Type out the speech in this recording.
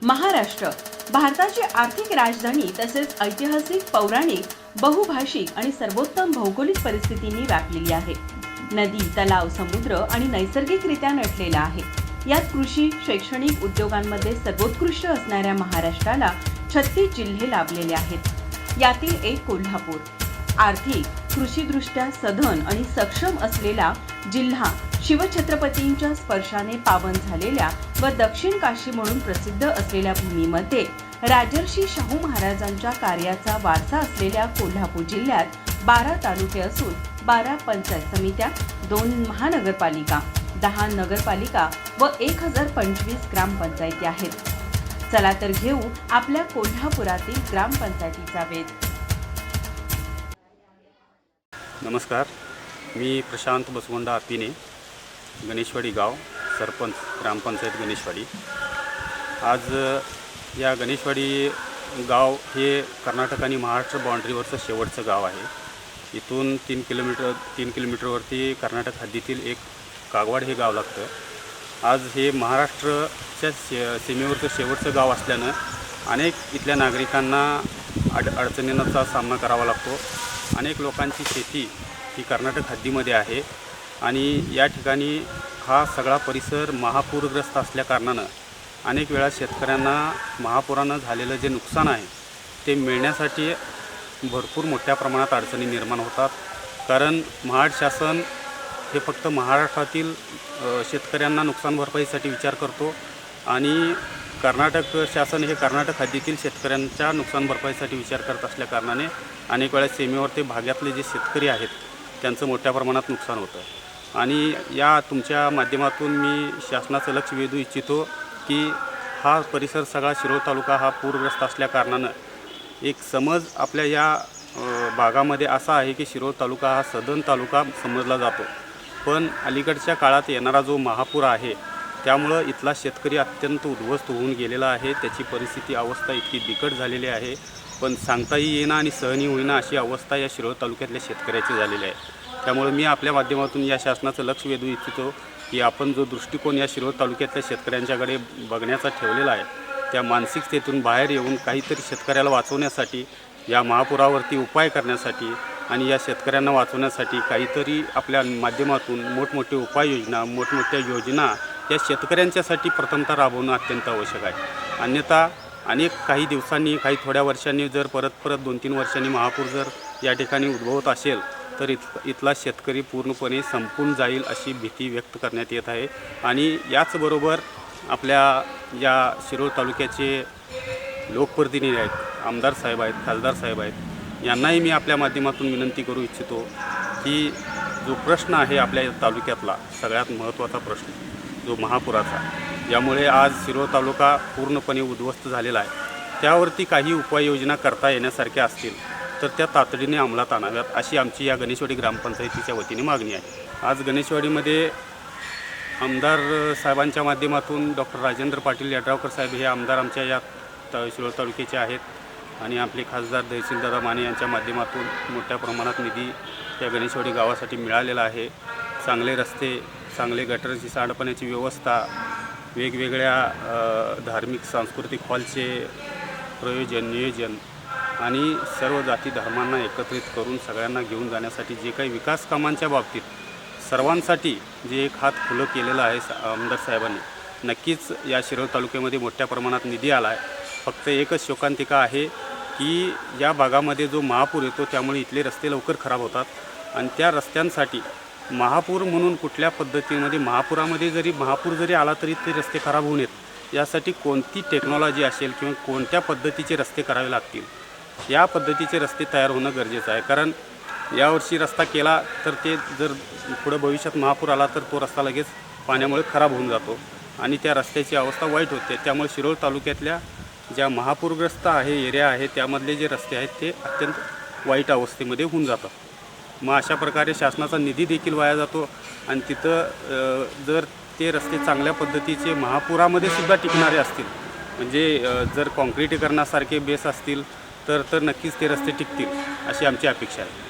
महाराष्ट्र भारताची आर्थिक राजधानी तसेच ऐतिहासिक, पौराणिक, बहुभाषिक आणि सर्वोत्तम भौगोलिक परिस्थितींनी व्यापलेली आहे. नदी, तलाव, समुद्र आणि नैसर्गिकरित्या नटलेला आहे. यात कृषी, शैक्षणिक, उद्योगांमध्ये सर्वोत्कृष्ट असणाऱ्या महाराष्ट्राला 36 जिल्हे लाभलेले आहेत. यातील एक कोल्हापूर आर्थिक, कृषीदृष्ट्या सधन आणि सक्षम असलेला जिल्हा, शिवछत्रपतींच्या स्पर्शाने पावन झालेल्या व दक्षिण काशी म्हणून प्रसिद्ध असलेल्या भूमीमध्ये राजर्षी शाहू महाराजांच्या कार्याचा वारसा असलेल्या कोल्हापूर जिल्ह्यात 12 तालुके असून 12 पंचायत समित्या, 2 महानगरपालिका, 10 नगरपालिका व 1025 ग्रामपंचायती आहेत. चला तर घेऊ आपल्या कोल्हापुरातील ग्रामपंचायतीचा वेध. नमस्कार, मी प्रशांत बसवंडा आपिने, गणेशवाडी गाव, सरपंच, ग्रामपंचायत गणेशवाडी. आज या गणेशवाडी गाव हे कर्नाटक आणि महाराष्ट्र बाउंड्रीवरचं शेवटचं गाव आहे. इथून 3 किलोमीटरवरती कर्नाटक हद्दीतील एक कागवाड हे गाव लागतं. आज हे महाराष्ट्राच्या सीमेवरचं शेवटचं गाव असल्यानं अनेक इथल्या नागरिकांना अडचणींचा सामना करावा लागतो. अनेक लोकांची शेती ही कर्नाटक हद्दीमध्ये आहे आणि या ठिकाणी हा सगळा परिसर महापूरग्रस्त असल्याकारणानं अनेक वेळा शेतकऱ्यांना महापुरानं झालेलं जे नुकसान आहे ते मिळण्यासाठी भरपूर मोठ्या प्रमाणात अडचणी निर्माण होतात. कारण महाड शासन हे फक्त महाराष्ट्रातील शेतकऱ्यांना नुकसान भरपाईसाठी विचार करतो आणि कर्नाटक शासन हे कर्नाटक हद्दीतील शेतकऱ्यांच्या नुकसान भरपाईसाठी विचार करत असल्याकारणाने अनेक वेळा सीमेवरती भागातले जे शेतकरी आहेत त्यांचं मोठ्या प्रमाणात नुकसान होतं. आणि या तुमच्या माध्यमातून मी शासनाचं लक्ष वेधू इच्छितो की हा परिसर सगळा शिरोळ तालुका हा पूरग्रस्त असल्याकारणानं एक समज आपल्या या भागामध्ये असा आहे की शिरोळ तालुका हा सदन तालुका समजला जातो. पण अलीकडच्या काळात येणारा जो महापूर आहे त्यामुळं इथला शेतकरी अत्यंत उद्ध्वस्त होऊन गेलेला आहे. त्याची परिस्थिती अवस्था इतकी बिकट झालेली आहे, पण सांगताही येईना आणि सहनी होईना अशी अवस्था या शिरोळ तालुक्यातल्या शेतकऱ्याची झालेली आहे. त्यामुळे मी आपल्या माध्यमातून या शासनाचं लक्ष वेधू इच्छितो की आपण जो दृष्टिकोन या शिरोळ तालुक्यातल्या शेतकऱ्यांच्याकडे बघण्याचा ठेवलेला आहे त्या मानसिकतेतून बाहेर येऊन काहीतरी शेतकऱ्याला वाचवण्यासाठी, या महापुरावरती उपाय करण्यासाठी आणि या शेतकऱ्यांना वाचवण्यासाठी काहीतरी आपल्या माध्यमातून मोठमोठे उपाययोजना, मोठमोठ्या योजना या शेतकऱ्यांच्यासाठी प्रथमतः राबवणं अत्यंत आवश्यक आहे. अन्यथा काही दिवसांनी, काही थोड्या वर्षांनी जर परत 2-3 वर्षांनी महापूर जर या ठिकाणी उद्भवत असेल तर इथला शेतकरी पूर्णपणे संपून जाईल अशी भीती व्यक्त करण्यात येत आहे. आणि याचबरोबर आपल्या या शिरोळ तालुक्याचे लोकप्रतिनिधी आहेत, आमदार साहेब आहेत, खासदार साहेब आहेत, यांनाही मी आपल्या माध्यमातून विनंती करू इच्छितो की जो प्रश्न आहे आपल्या तालुक्यातला सगळ्यात महत्त्वाचा प्रश्न, जो महापुराचा, यामुळे आज शिरोळ तालुका पूर्णपणे उद्ध्वस्त झालेला आहे, त्यावरती काही उपाययोजना करता येण्यासारख्या असतील तर त्या तातडीने अंमलात आणाव्यात अशी आमची या गणेशवाडी ग्रामपंचायतीच्या वतीने मागणी आहे. आज गणेशवाडीमध्ये आमदार साहेबांच्या माध्यमातून डॉक्टर राजेंद्र पाटील यड्रावकर साहेब हे आमदार आमच्या या शिरोळ तालुक्याचे आहेत आणि आपले खासदार तहसीलदार माने यांच्या माध्यमातून मोठ्या प्रमाणात निधी या गणेशवाडी गावासाठी मिळालेला आहे. चांगले रस्ते, चांगले गटरची सांडपाण्याची व्यवस्था, वेगवेगळ्या धार्मिक सांस्कृतिक हॉलचे नियोजन आणि सर्व जाती धर्मांना एकत्रित करून सगळ्यांना घेऊन जाण्यासाठी जे काही विकास कामांच्या बाबतीत सर्वांसाठी जे एक हात खुलं केलेलं आहे आमदार साहेबांनी, नक्कीच या शिरोळ तालुक्यामध्ये मोठ्या प्रमाणात निधी आला आहे. फक्त एकच शोकांतिका आहे की या भागामध्ये जो महापूर येतो त्यामुळे इथले रस्ते लवकर खराब होतात आणि त्या रस्त्यांसाठी महापूर म्हणून कुठल्या पद्धतीमध्ये महापूर जरी आला तरी ते रस्ते खराब होऊ नयेत यासाठी कोणती टेक्नॉलॉजी असेल किंवा कोणत्या पद्धतीचे रस्ते करावे लागतील, या पद्धतीचे रस्ते तयार होणं गरजेचं आहे. कारण यावर्षी रस्ता केला तर ते जर पुढं भविष्यात महापूर आला तर तो रस्ता लगेच पाण्यामुळे खराब होऊन जातो आणि त्या रस्त्याची अवस्था वाईट होते. त्यामुळे शिरोळ तालुक्यातल्या ज्या महापूरग्रस्त एरिया आहे त्यामधले जे रस्ते आहेत ते अत्यंत वाईट अवस्थेमध्ये होऊन जातात. मग अशा प्रकारे शासनाचा निधी देखील वाया जातो आणि तिथं जर ते रस्ते चांगल्या पद्धतीचे महापुरामध्ये सुद्धा टिकणारे असतील, म्हणजे जर काँक्रिटीकरणासारखे बेस असतील तर नक्कीच ते रस्ते टिकतील अशी आमची अपेक्षा आहे.